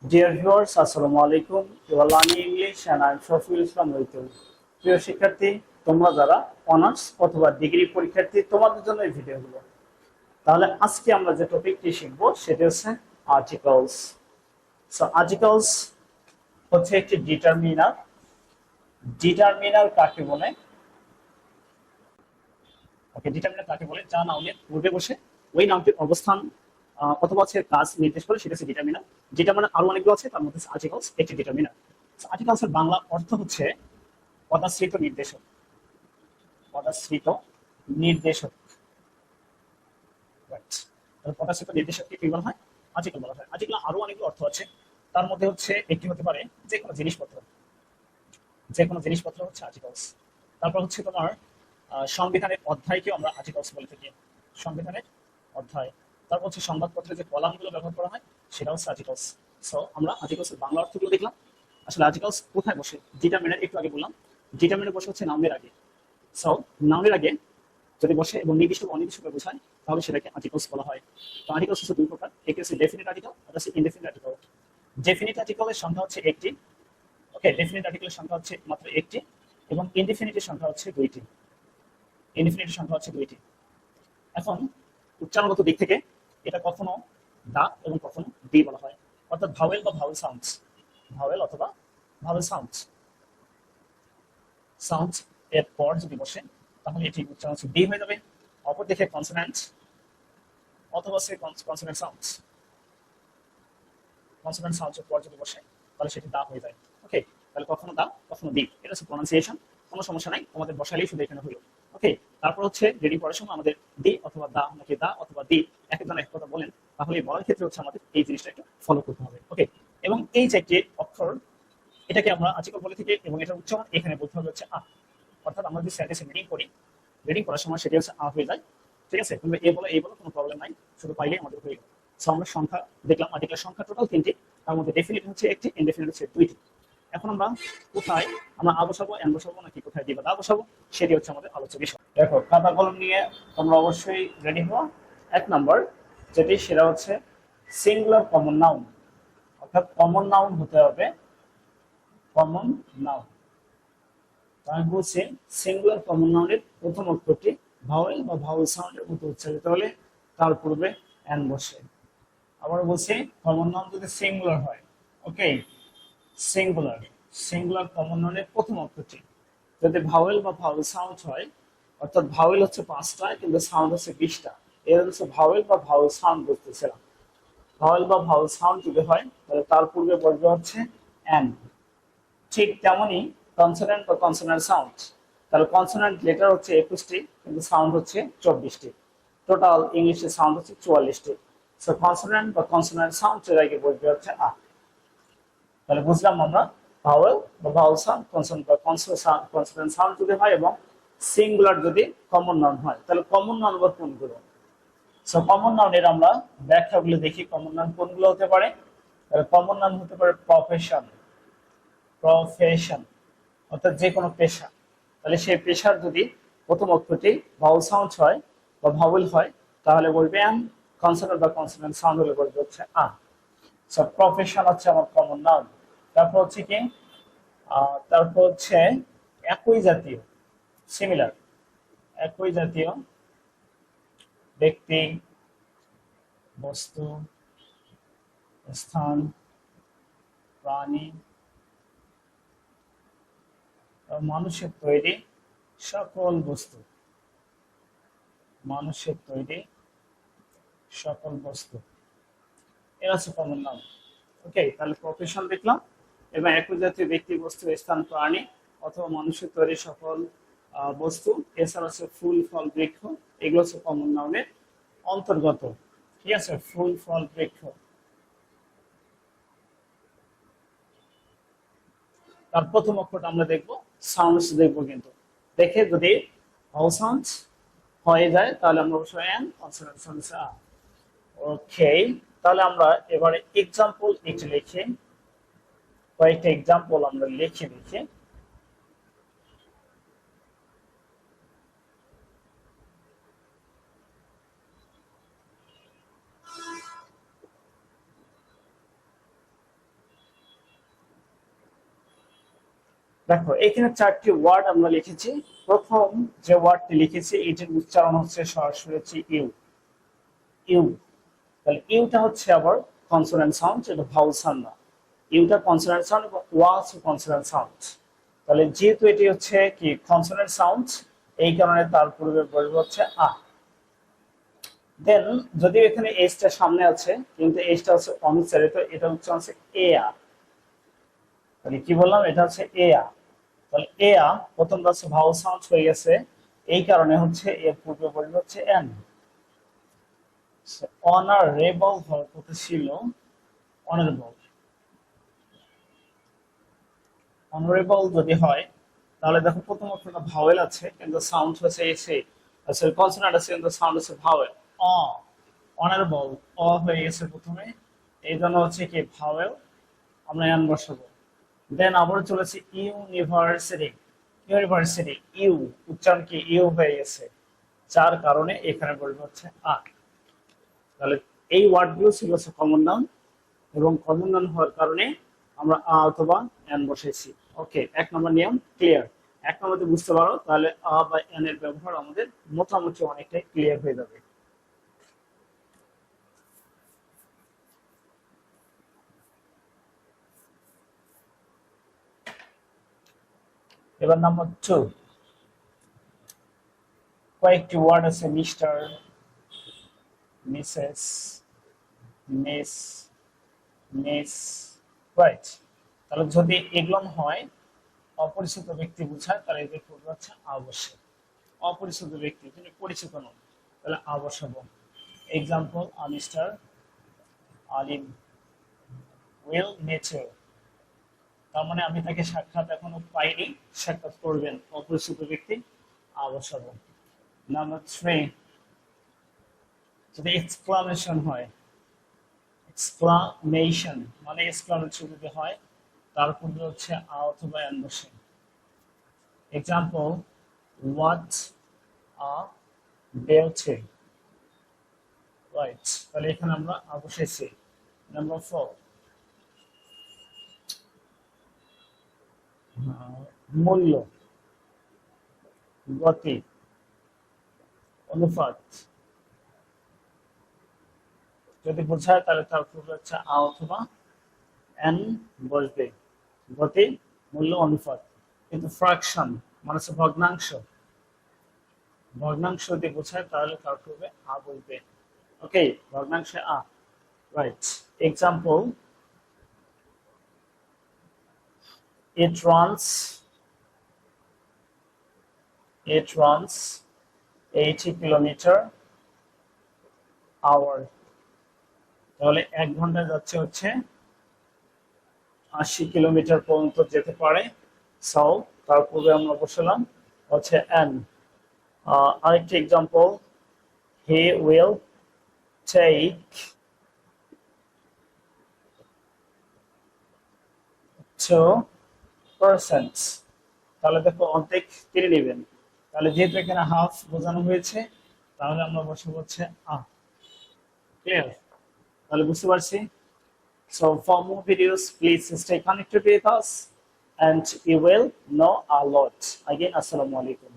Dear viewers, Assalamu alaikum. You are learning English and I am Shafil Islam Waitul. প্রিয় শিক্ষার্থী, তোমরা যারা honours অথবা ডিগ্রি পরীক্ষার্থী তোমাদের জন্য এই ভিডিওগুলো। তাহলে আজকে আমরা যে টপিকটি শিখব সেটা হচ্ছে আর্টিকেলস। সো আর্টিকেলস হচ্ছে একটি ডিটারমিনার। ডিটারমিনার কাকে বলে? ওকে, ডিটারমিনার কাকে বলে? যা নাউনের পূর্বে বসে ওই নামটির অবস্থান অথবা হচ্ছে কাজ নির্দেশ করে সেটা হচ্ছে ডিটারমিনার। ডিটারমিনার আরো অনেকগুলো আছে, তার মধ্যে আর্টিকেলস একটি ডিটারমিনার। আর্টিকেলস এর বাংলা অর্থ হচ্ছে পদাশ্রিত নির্দেশক। পদাশ্রিত নির্দেশক। Right. তাহলে পদাশ্রিত নির্দেশককে কি বলা হয়? আর্টিকেল বলা হয়। আর্টিকেল আরো অনেকগুলো অর্থ আছে, তার মধ্যে হচ্ছে একটি হতে পারে যে কোনো জিনিসপত্র। যে কোনো জিনিসপত্র হচ্ছে আর্টিকেলস। তারপর হচ্ছে তোমার সংবিধানের অধ্যায়কে আমরা আর্টিকেলস বলে থাকি। সংবিধানের অধ্যায়। তারপর হচ্ছে সংবাদপত্রে যে কলামগুলো ব্যবহার করা হয় সেটা হচ্ছে আর্টিকেলস। সো আমরা আর্টিকেলসের বাংলা অর্থগুলো দেখলাম। আসলে আর্টিকেলস কোথায় বসে? ডিটারমিনার একটু আগে বললাম। ডিটারমিনার বসে হচ্ছে নাউনের আগে। সো নাউনের আগে যদি বসে এবং নির্দিষ্ট বা অনির্দিষ্ট বোঝায় তাহলে সেটাকে আর্টিকেলস বলা হয়। তো আর্টিকেলস হচ্ছে দুই প্রকার, একটি হচ্ছে ডেফিনিট আর্টিকেল আর হচ্ছে ইনডেফিনিট আর্টিকেল। ডেফিনিট আর্টিকেলের সংখ্যা হচ্ছে একটি। ওকে, ডেফিনিট আর্টিকেলের সংখ্যা হচ্ছে মাত্র একটি এবং ইনডেফিনিটের সংখ্যা হচ্ছে দুইটি। ইনডেফিনিটের সংখ্যা হচ্ছে দুইটি। এখন উচ্চারণগত দিক থেকে এটা কখনো দা এবং কখনো দি বলা হয়, অর্থাৎ ভাওয়েল বা ভাওয়েল সাউন্ডস। ভাওয়েল অথবা ভাওয়েল সাউন্ডস। সাউন্ডস এর পর যদি বসে তাহলে এটি উচ্চারণ হচ্ছে দি হয়ে যাবে। অপর দিকে কনসোন্যান্ট অথবা সে কনসোন্যান্ট সাউন্ডস। কনসোন্যান্ট সাউন্ডের পর যদি বসে তাহলে সেটি দা হয়ে যায়। ওকে, তাহলে কখনো দা কখনো দি, এটা হচ্ছে প্রনাউন্সিয়েশন। কোনো সমস্যা নাই, তোমাদের বসালেই শুধু এখানে হলো। ওকে, তারপর হচ্ছে রিডিং করার সময় আমাদের দি অথবা দা নাকি দা অথবা দি এক একজন এক কথা বলেন, তাহলে বলার ক্ষেত্রে হচ্ছে আমাদের এই জিনিসটা একটু ফলো করতে হবে। ওকে, এবং এই যে একটি অক্ষর, এটাকে আমরা আর্টিকেল বলে থাকি এবং এটার উচ্চারণ এখানে বলতে হবে হচ্ছে আ। অর্থাৎ আমরা যদি সেন্টেন্সে রিডিং করি, রিডিং করার সময় সেটি হচ্ছে আ হয়ে যায়। ঠিক আছে, তুমি এ বলো এই বলো কোনো প্রবলেম নাই, শুধু পাইলেই আমাদের হয়ে গেল। সো আমরা সংখ্যা দেখলাম, আর্টিকেলের সংখ্যা টোটাল তিনটি, তার মধ্যে ডেফিনিট হচ্ছে একটি, ইনডেফিনিট হচ্ছে দুইটি। এখন আমরা কোথায় আমরা আ বসাবো, এন বসাবো নাকি কোথায় দিবা দা বসাবো, সেটি হচ্ছে আমাদের আলোচ্য বিষয়। দেখো, খাতা কলম নিয়ে তোমরা অবশ্যই রেডি হও। এক নম্বর যেটি সেটা হচ্ছে সিঙ্গুলার কমন নাউন, অর্থাৎ কমন নাউন হতে হবে। কমন নাউন, আমি বলছি সিঙ্গুলার কমন নাউনের প্রথম অক্ষরটি ভাওয়েল বা ভাওয়েল সাউন্ডের মতো উচ্চারিত হলে তার পূর্বে এন বসে। আবার বলছি কমন নাউন যদি সিঙ্গুলার হয়, ওকে, সিঙ্গুলার সিঙ্গুলার কমন নাউনের প্রথম অক্ষরটি যদি ভাওয়েল বা ভাওয়েল সাউন্ড হয়, অর্থাৎ ভাওয়েল হচ্ছে 5টা কিন্তু সাউন্ড হচ্ছে 20টা, এর হচ্ছে ভাওয়েল বা ভাওয়েল সাউন্ড বলতেছিলাম। ভাওয়েল বা ভাওয়েল সাউন্ড যদি হয় তাহলে তার পূর্বে বসবে হচ্ছে এন। ঠিক তেমনি কনসোনেন্ট বা কনসোনেন্ট সাউন্ড, তাহলে কনসোনেন্ট লেটার হচ্ছে 21টি কিন্তু সাউন্ড হচ্ছে 24টি। টোটাল ইংলিশে সাউন্ড হচ্ছে 44টি। সো কনসোনেন্ট বা কনসোনেন্ট সাউন্ড এর আগে বলবে হচ্ছে আ। তাহলে বুঝলাম আমরা ভাওয়েল বা ভাওয়েল সাউন্ড, কনসোনেন্ট বা কনসোনেন্ট সাউন্ড যদি হয় এবং সিঙ্গুলার যদি কমন নাউন হয়, তাহলে কমন নাউন আবার কোনগুলো? সো কমন নাউনের আমরা ব্যাখ্যাগুলো দেখি, কমন নাউন কোনগুলো হতে পারে। তাহলে কমন নাউন হতে পারে প্রফেশন। প্রফেশন অর্থাৎ যে কোনো পেশা। তাহলে সেই পেশার যদি প্রথম অক্ষরটি ভাওয়েল সাউন্ড হয় বা ভাওয়েল হয় তাহলে বলবে আন, কনসোনেন্ট বা কনসোনেন্ট সাউন্ড হলে বলবে হচ্ছে আ। সো প্রফেশন হচ্ছে আমার কমন নাউন। তারপর হচ্ছে কি, তারপর হচ্ছে একই জাতীয়, সিমিলার, একই জাতীয় ব্যক্তি, বস্তু, স্থান, প্রাণী, মানুষের তৈরি সকল বস্তু। মানুষের তৈরি সকল বস্তু, এরা হচ্ছে কমন নাউন। ওকে, তাহলে প্রফেশন দেখলাম এবং একই জাতীয় ব্যক্তি, বস্তু, স্থান, প্রাণী অথবা মানুষের তৈরি সকল বস্তু, এছাড়া হচ্ছে ফুল, ফল, বৃক্ষ, এগুলো হচ্ছে কমন নাউনের অন্তর্গত। ঠিক আছে, ফুল, ফল, বৃক্ষ। তার প্রথম অক্ষরটা আমরা দেখবো, সাউন্ডস দেখবো, কিন্তু দেখে যদি ভাওয়েল সাউন্ডস হয়ে যায় তাহলে আমরা অবশ্যই এন, কনসোনেন্ট সাউন্ডস আ। ওকে, তাহলে আমরা এবারে এক্সাম্পল একটু লিখি, কয়েকটা এক্সাম্পল আমরা লিখে লিখে। দেখো এখানে চারটি ওয়ার্ড আমরা লিখেছি। প্রথম যে ওয়ার্ডটি লিখেছি এটির উচ্চারণ হচ্ছে সরাসরি হচ্ছে ইউ, ইউ। তাহলে ইউটা হচ্ছে আবার কনসোনেন্ট সাউন্ড, এটা ভাউল সাউন্ড না। ইউটা কনসোনেন্ট সাউন্ড এবং ওয়া হচ্ছে কনসোনেন্ট সাউন্ড। তাহলে যেহেতু এটি হচ্ছে কি কনসোনেন্ট সাউন্ড, এই কারণে তার পূর্বে বলবো হচ্ছে আ। দেন যদি এখানে এসটা সামনে আছে কিন্তু এসটা হচ্ছে অনুচ্চারিত, এটা হচ্ছে এ আ। তাহলে কি বললাম, এটা হচ্ছে এ আ। তাহলে এ আ প্রথমটা হচ্ছে ভাউল সাউন্ড হয়ে গেছে, এই কারণে হচ্ছে এর পূর্বে বলবো হচ্ছে এন। অনারেবল হওয়ার কথা ছিল অনারেবল। অনারেবল যদি হয় তাহলে দেখো প্রথম অক্ষরটা ভাওয়েল আছে কিন্তু সাউন্ড হচ্ছে এসে, আচ্ছা কনসোনেন্ট আছে কিন্তু সাউন্ড হচ্ছে ভাওয়েল। অ, অনারেবল অ হয়ে গেছে প্রথমে, এই জন্য হচ্ছে কি ভাওয়েল, আমরা এন বসাবো। দেন আবার চলেছে ইউনিভার্সিটি, ইউনিভার্সিটি ইউ উচ্চারণ কি ইউ হয়ে গেছে, যার কারণে এখানে বলবো হচ্ছে আ। তাহলে এই ওয়ার্ডগুলো ছিল হচ্ছে কমন নাউন, এবং কমন নাউন হওয়ার কারণে আমরা আ অথবা এন বসাইছি। ওকে, এক নম্বর নিয়ম ক্লিয়ার। এক নম্বরে বুঝতে পারো তাহলে আ বা এন এর ব্যবহার আমাদের মোটামুটি অনেকটাই ক্লিয়ার হয়ে যাবে। এবার নাম্বার 2, কয়েকটি ওয়ার্ড আছে mister, Mrs, miss, miss, right. তাহলে যদি এগুলো হয় অপরিচিত ব্যক্তি বোঝায় তাহলে এদের পূর্বে হচ্ছে আবশ্যক। অপরিচিত ব্যক্তি যিনি পরিচিত নন তাহলে আবশ্যক। Example mister Alim will meet you, তার মানে আমি তাকে সাক্ষাৎ এখনো পাইনি, সাক্ষাৎ করবেন অপরিচিত ব্যক্তি, আবশ্যক। নাম্বার 3, যদি এক্সক্লামেশন হয়, এক্সক্লামেশন মানে এক্সক্লামেশন যদি হয় তার পূর্বে হচ্ছে আ অথবা এন বসে। Example what a beauty, right. তাহলে এখানে আমরা আ বসেছি। নাম্বার 4, মূল্য, গতি, অনুপাত যদি বোঝায় তাহলে তার পূর্বে হচ্ছে আ অথবা এন বসবে। গতি, মূল্য, অনুপাত। কিন্তু ফ্র্যাকশন মানে হচ্ছে ভগ্নাংশ, ভগ্নাংশ যদি বোঝায় তাহলে তার পূর্বে আ বলবে। ওকে, ভগ্নাংশে আ, right. Example it runs, it runs 80 kilometre hour, তাহলে 1 ঘন্টায় যাচ্ছে হচ্ছে 80 কিলোমিটার পর্যন্ত যেতে পারে। সো তার পূর্বে আমরা বসালাম হচ্ছে এন। আরেকটি এক্সাম্পল he will take 2%, তাহলে দেখো অর্ধেক তিনি নেবেন, তাহলে যেহেতু এখানে হাফ বোঝানো হয়েছে তাহলে আমরা বসাবো হচ্ছে আ। ক্লিয়ার? তাহলে বুঝতে পারছি। So for more videos, please stay connected with us and you will know a lot. Again, Assalamu alaikum.